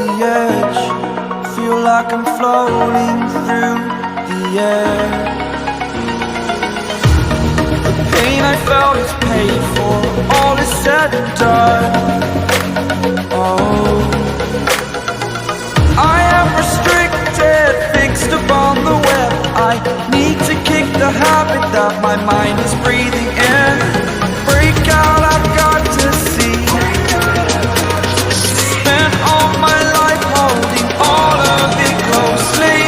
the edge, feel like I'm floating through the air. The pain I felt is paid for, all is said and done. Oh, I am restricted, fixed upon the web. I need to kick the habit that my mind is breathing in. Break out, I've got to see. Spent all my life holding all of it closely.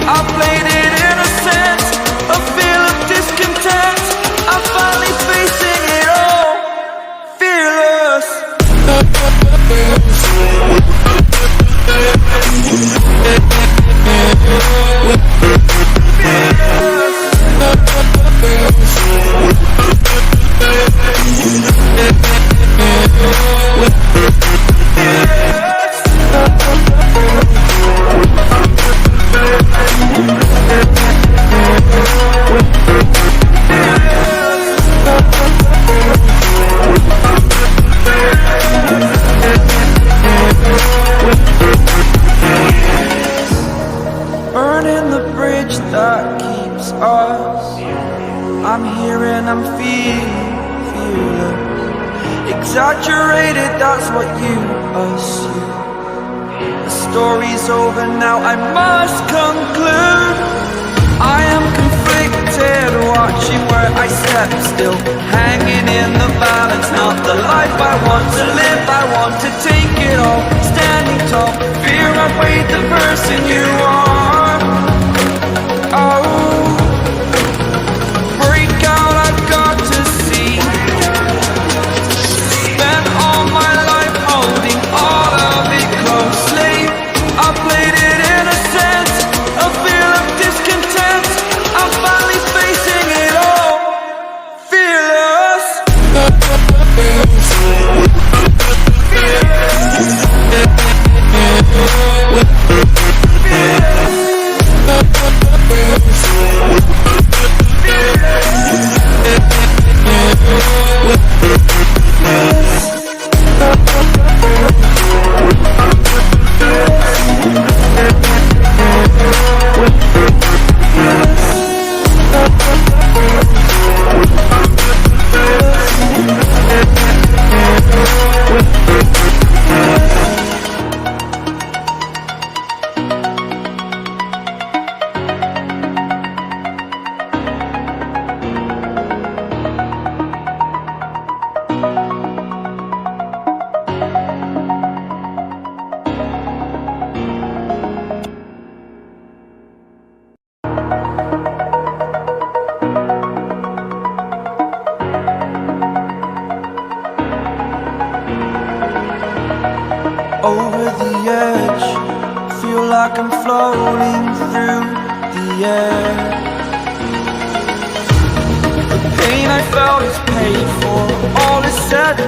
I played it innocent, a feel of discontent. I'm finally facing it all, fearless. Burning the bridge that keeps us. I'm here and I'm feeling fearless. Exaggerated, that's what you assume. The story's over now, I must conclude. I am conflicted, watching where I step still, hanging in the balance. Not the life I want to live, I want to take it all. Standing tall, fear I've weighed the person you are. Oh, break out, I've got to see. Spent all my life holding all of it closely. I played it innocent, a feel of discontent. I'm finally facing it all, fearless. Over the edge, feel like I'm floating through the air. The pain I felt is paid for, all is said and